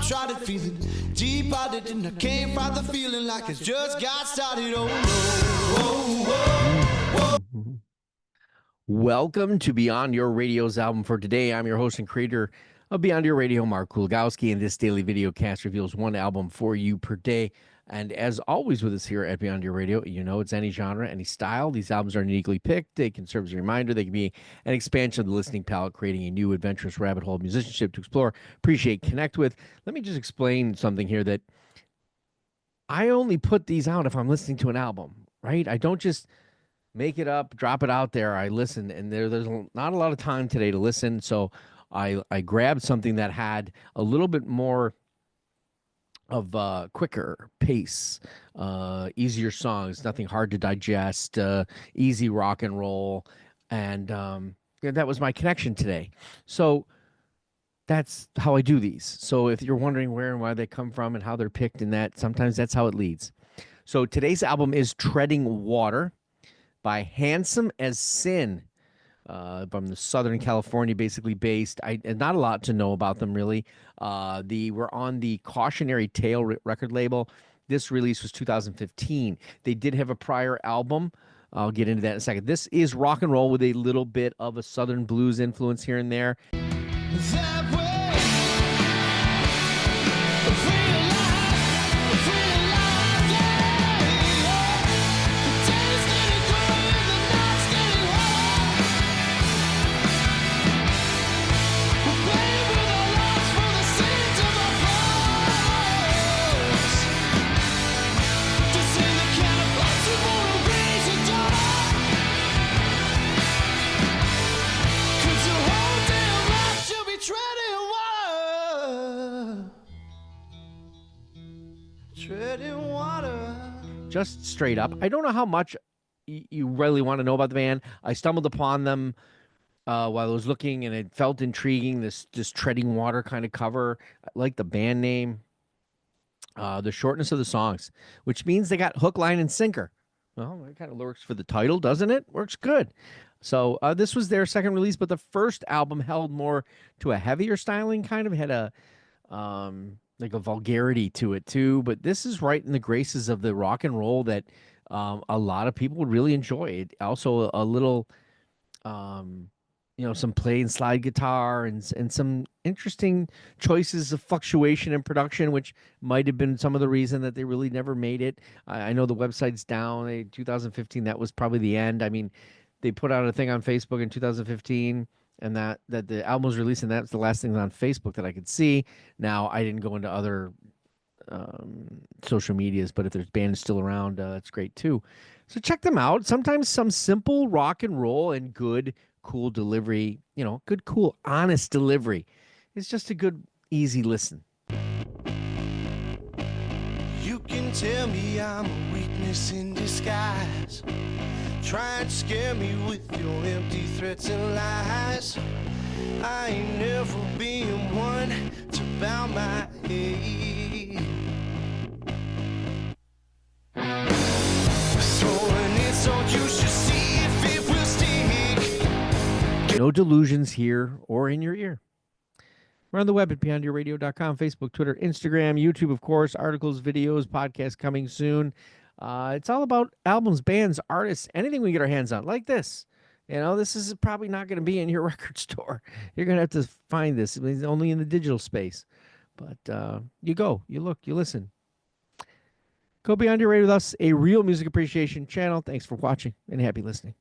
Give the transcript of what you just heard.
tried it, feeling deep out it, and I can't find the feeling like it's just got started. Oh, whoa, whoa, whoa. Welcome to Beyond Your Radio's album for today. I'm your host and creator of Beyond Your Radio, Mark Kulgowski, and this daily video cast reveals one album for you per day. And as always with us here at Beyond Your Radio, you know it's any genre, any style. These albums are uniquely picked. They can serve as a reminder. They can be an expansion of the listening palette, creating a new adventurous rabbit hole of musicianship to explore, appreciate, connect with. Let me just explain something here that I only put these out if I'm listening to an album, right? I don't just make it up, drop it out there. I listen, and there's not a lot of time today to listen, so I grabbed something that had a little bit more of quicker pace, easier songs, nothing hard to digest, easy rock and roll, and that was my connection today. So that's how I do these. So if you're wondering where and why they come from and how they're picked, and that sometimes that's how it leads. So today's album is Treading Water by Handsome as Sin, from the Southern California, basically based. Not a lot to know about them, really. We're on the Cautionary Tale record label. This release was 2015. They did have a prior album. I'll get into that in a second. This is rock and roll with a little bit of a Southern blues influence here and there. That way. Just straight up. I don't know how much you really want to know about the band. I stumbled upon them while I was looking, and it felt intriguing, this Treading Water kind of cover. I like the band name, the shortness of the songs, which means they got hook, line, and sinker. Well, that kind of works for the title, doesn't it? Works good. So this was their second release, but the first album held more to a heavier styling, kind of had a like a vulgarity to it too, but this is right in the graces of the rock and roll that a lot of people would really enjoy. It also a little, some play and slide guitar and some interesting choices of fluctuation in production, which might have been some of the reason that they really never made it. I know the website's down. 2015, that was probably the end. I mean, they put out a thing on Facebook in 2015. And that the album was released, and that's the last thing on Facebook that I could see. Now, I didn't go into other social medias, but if there's bands still around, that's great too. So check them out. Sometimes some simple rock and roll and good, cool delivery, good, cool, honest delivery. It's just a good, easy listen. You can tell me I'm a weakness in disguise. Try to scare me with your empty threats and lies. I ain't never been one to bow my head. Throwing it so you should see if it will stick. No delusions here or in your ear. We're on the web at beyondyourradio.com, Facebook, Twitter, Instagram, YouTube, of course, articles, videos, podcasts coming soon. It's all about albums, bands, artists, anything we get our hands on, like this. This is probably not going to be in your record store. You're going to have to find this. It's only in the digital space. But you go, you look, you listen. Go Beyond Your Radio with us, a real music appreciation channel. Thanks for watching, and happy listening.